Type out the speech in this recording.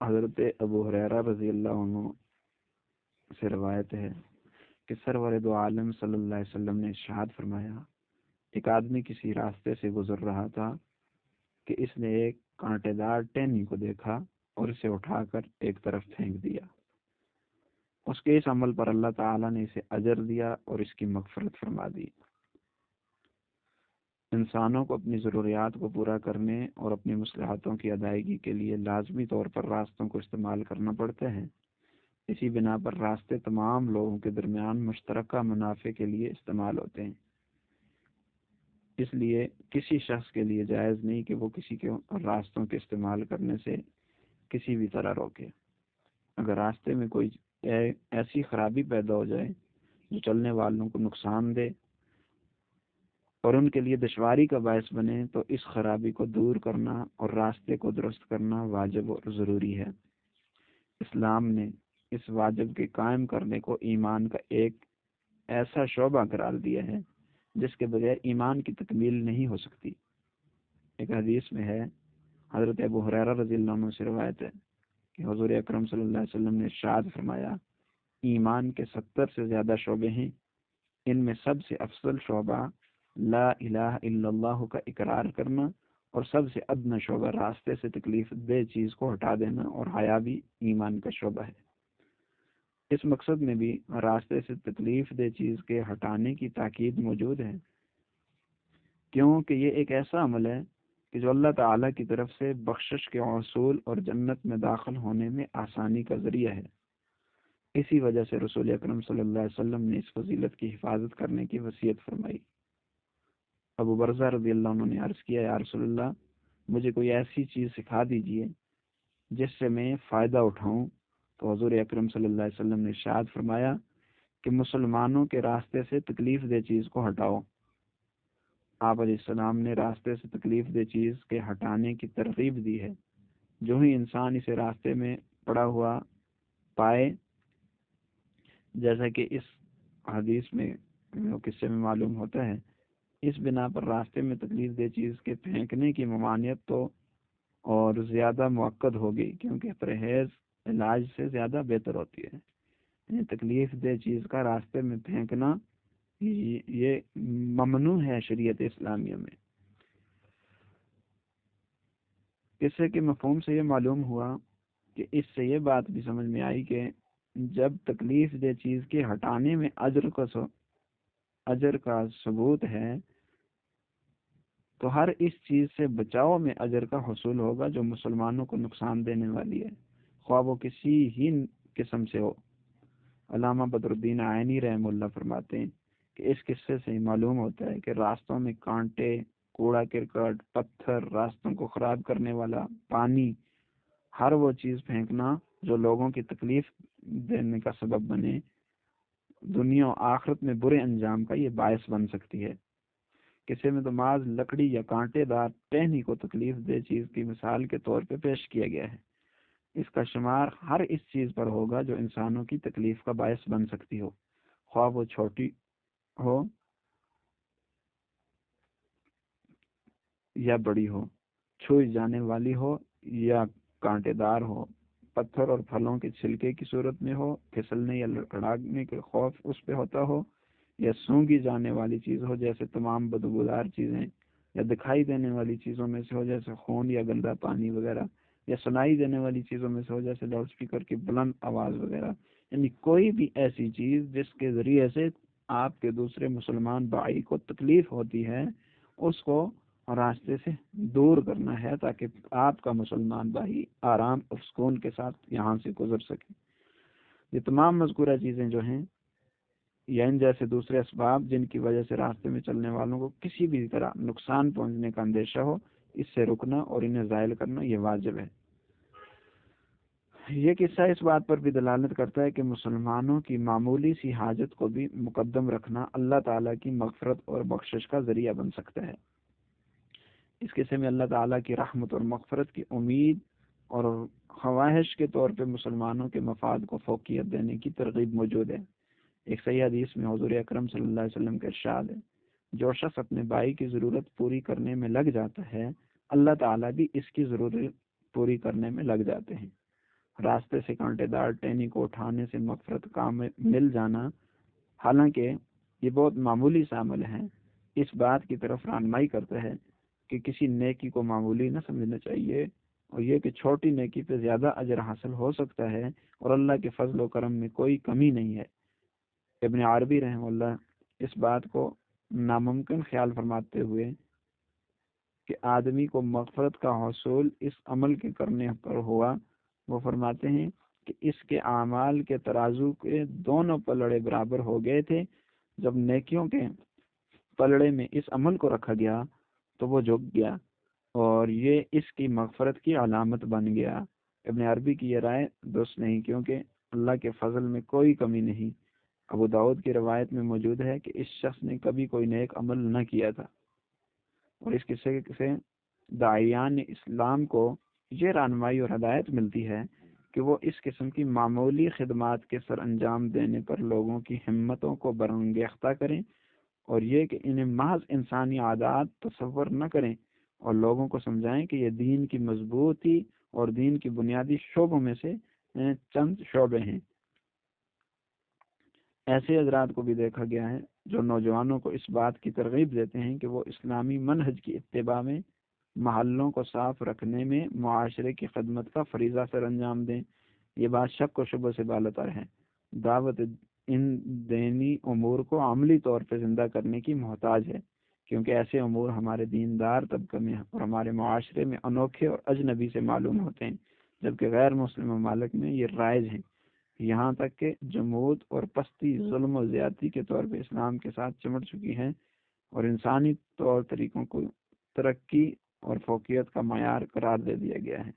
حضرت ابو ہریرہ رضی اللہ عنہ سے روایت ہے کہ سرور دو عالم صلی اللہ علیہ وسلم نے ارشاد فرمایا، ایک آدمی کسی راستے سے گزر رہا تھا کہ اس نے ایک کانٹے دار ٹہنی کو دیکھا اور اسے اٹھا کر ایک طرف پھینک دیا۔ اس کے اس عمل پر اللہ تعالیٰ نے اسے اجر دیا اور اس کی مغفرت فرما دی۔ انسانوں کو اپنی ضروریات کو پورا کرنے اور اپنی مصلحتوں کی ادائیگی کے لیے لازمی طور پر راستوں کو استعمال کرنا پڑتے ہیں۔ اسی بنا پر راستے تمام لوگوں کے درمیان مشترکہ منافع کے لیے استعمال ہوتے ہیں۔ اس لیے کسی شخص کے لیے جائز نہیں کہ وہ کسی کے راستوں کے استعمال کرنے سے کسی بھی طرح روکے۔ اگر راستے میں کوئی ایسی خرابی پیدا ہو جائے جو چلنے والوں کو نقصان دے اور ان کے لیے دشواری کا باعث بنے تو اس خرابی کو دور کرنا اور راستے کو درست کرنا واجب اور ضروری ہے۔ اسلام نے اس واجب کے قائم کرنے کو ایمان کا ایک ایسا شعبہ قرار دیا ہے جس کے بغیر ایمان کی تکمیل نہیں ہو سکتی۔ ایک حدیث میں ہے، حضرت ابو ہریرہ رضی اللہ عنہ سے روایت ہے کہ حضور اکرم صلی اللہ علیہ وسلم نے ارشاد فرمایا، ایمان کے 70 سے زیادہ شعبے ہیں، ان میں سب سے افضل شعبہ لا الہ الا اللہ کا اقرار کرنا اور سب سے ادنی شعبہ راستے سے تکلیف دہ چیز کو ہٹا دینا اور حیا بھی ایمان کا شعبہ ہے۔ اس مقصد میں بھی راستے سے تکلیف دہ چیز کے ہٹانے کی تاکید موجود ہے، کیونکہ یہ ایک ایسا عمل ہے کہ جو اللہ تعالیٰ کی طرف سے بخشش کے حصول اور جنت میں داخل ہونے میں آسانی کا ذریعہ ہے۔ اسی وجہ سے رسول اکرم صلی اللہ علیہ وسلم نے اس فضیلت کی حفاظت کرنے کی وصیت فرمائی۔ ابو برزہ رضی اللہ عنہ نے عرض کیا، یا رسول اللہ، مجھے کوئی ایسی چیز سکھا دیجئے جس سے میں فائدہ اٹھاؤں۔ تو حضور اکرم صلی اللہ علیہ وسلم نے ارشاد فرمایا کہ مسلمانوں کے راستے سے تکلیف دہ چیز کو ہٹاؤ۔ آپ علیہ السلام نے راستے سے تکلیف دہ چیز کے ہٹانے کی ترغیب دی ہے۔ جو ہی انسان اسے راستے میں پڑا ہوا پائے، جیسا کہ اس حدیث میں قصے میں معلوم ہوتا ہے، اس بنا پر راستے میں تکلیف دہ چیز کے پھینکنے کی ممانعت تو اور زیادہ مؤکد ہوگی، کیونکہ پرہیز علاج سے زیادہ بہتر ہوتی ہے۔ یعنی تکلیف دہ چیز کا راستے میں پھینکنا یہ ممنوع ہے شریعت اسلامیہ میں۔ قصے کے مفہوم سے یہ معلوم ہوا کہ اس سے یہ بات بھی سمجھ میں آئی کہ جب تکلیف دہ چیز کے ہٹانے میں اجر کا ثبوت ہے تو ہر اس چیز سے بچاؤ میں اجر کا حصول ہوگا جو مسلمانوں کو نقصان دینے والی ہے، خواہ وہ کسی ہی قسم سے ہو۔ علامہ بدر الدین عینی رحمہ اللہ فرماتے ہیں کہ اس قصے سے معلوم ہوتا ہے کہ راستوں میں کانٹے، کوڑا کرکٹ، پتھر، راستوں کو خراب کرنے والا پانی، ہر وہ چیز پھینکنا جو لوگوں کی تکلیف دینے کا سبب بنے، دنیا و آخرت میں برے انجام کا یہ باعث بن سکتی ہے۔ کسی میں تو معاذ لکڑی یا کانٹے دار ٹہنی کو تکلیف دہ چیز کی مثال کے طور پہ پیش کیا گیا ہے۔ اس کا شمار ہر اس چیز پر ہوگا جو انسانوں کی تکلیف کا باعث بن سکتی ہو، خواہ وہ چھوٹی ہو یا بڑی ہو، چھوئی جانے والی ہو یا کانٹے دار ہو، پتھر اور پھلوں کے چھلکے کی صورت میں ہو، پھسلنے یا لڑکھڑانے کے خوف اس پہ ہوتا ہو، یا سونگی جانے والی چیز ہو جیسے تمام بدبودار چیزیں، یا دکھائی دینے والی چیزوں میں سے ہو جیسے خون یا گندا پانی وغیرہ، یا سنائی دینے والی چیزوں میں سے ہو جیسے لاؤڈ اسپیکر کی بلند آواز وغیرہ، یعنی کوئی بھی ایسی چیز جس کے ذریعے سے آپ کے دوسرے مسلمان بھائی کو تکلیف ہوتی ہے، اس کو راستے سے دور کرنا ہے تاکہ آپ کا مسلمان بھائی آرام اور سکون کے ساتھ یہاں سے گزر سکے۔ یہ تمام مذکورہ چیزیں جو ہیں یا ان جیسے دوسرے اسباب جن کی وجہ سے راستے میں چلنے والوں کو کسی بھی طرح نقصان پہنچنے کا اندیشہ ہو، اس سے رکنا اور انہیں زائل کرنا یہ واجب ہے۔ یہ قصہ اس بات پر بھی دلالت کرتا ہے کہ مسلمانوں کی معمولی سی حاجت کو بھی مقدم رکھنا اللہ تعالیٰ کی مغفرت اور بخشش کا ذریعہ بن سکتا ہے۔ اس قصے میں اللہ تعالیٰ کی رحمت اور مغفرت کی امید اور خواہش کے طور پہ مسلمانوں کے مفاد کو فوقیت دینے کی ترغیب موجود ہے۔ ایک صحیح حدیث میں حضور اکرم صلی اللہ علیہ وسلم کا ارشاد ہے، جو شخص اپنے بھائی کی ضرورت پوری کرنے میں لگ جاتا ہے، اللہ تعالیٰ بھی اس کی ضرورت پوری کرنے میں لگ جاتے ہیں۔ راستے سے کانٹے دار ٹہنی کو اٹھانے سے مغفرت کا مل جانا، حالانکہ یہ بہت معمولی سا عمل ہے، اس بات کی طرف رہنمائی کرتا ہے کہ کسی نیکی کو معمولی نہ سمجھنا چاہیے، اور یہ کہ چھوٹی نیکی پہ زیادہ اجر حاصل ہو سکتا ہے اور اللہ کے فضل و کرم میں کوئی کمی نہیں ہے۔ ابن عربی رحمہ اللہ اس بات کو ناممکن خیال فرماتے ہوئے کہ آدمی کو مغفرت کا حصول اس عمل کے کرنے پر ہوا، وہ فرماتے ہیں کہ اس کے اعمال کے ترازو کے دونوں پلڑے برابر ہو گئے تھے، جب نیکیوں کے پلڑے میں اس عمل کو رکھا گیا تو وہ جھک گیا اور یہ اس کی مغفرت کی علامت بن گیا۔ ابن عربی کی یہ رائے درست نہیں، کیونکہ اللہ کے فضل میں کوئی کمی نہیں۔ ابو داؤد کی روایت میں موجود ہے کہ اس شخص نے کبھی کوئی نیک عمل نہ کیا تھا، اور اس قصے سے داعیان اسلام کو یہ رہنمائی اور ہدایت ملتی ہے کہ وہ اس قسم کی معمولی خدمات کے سر انجام دینے پر لوگوں کی ہمتوں کو برانگیختہ کریں، اور یہ کہ انہیں محض انسانی عادات تصور نہ کریں، اور لوگوں کو سمجھائیں کہ یہ دین کی مضبوطی اور دین کی بنیادی شعبوں میں سے چند شعبے ہیں۔ ایسے حضرات کو بھی دیکھا گیا ہے جو نوجوانوں کو اس بات کی ترغیب دیتے ہیں کہ وہ اسلامی منہج کی اتباع میں، محلوں کو صاف رکھنے میں معاشرے کی خدمت کا فریضہ سر انجام دیں۔ یہ بات شک و شبہ سے بالاتر ہے۔ دعوت ان دینی امور کو عملی طور پہ زندہ کرنے کی محتاج ہے، کیونکہ ایسے امور ہمارے دیندار طبقے میں اور ہمارے معاشرے میں انوکھے اور اجنبی سے معلوم ہوتے ہیں، جبکہ غیر مسلم ممالک میں یہ رائج ہیں، یہاں تک کہ جمود اور پستی ظلم و زیادتی کے طور پہ اسلام کے ساتھ چمٹ چکی ہیں، اور انسانی طور طریقوں کو ترقی اور فوقیت کا معیار قرار دے دیا گیا ہے۔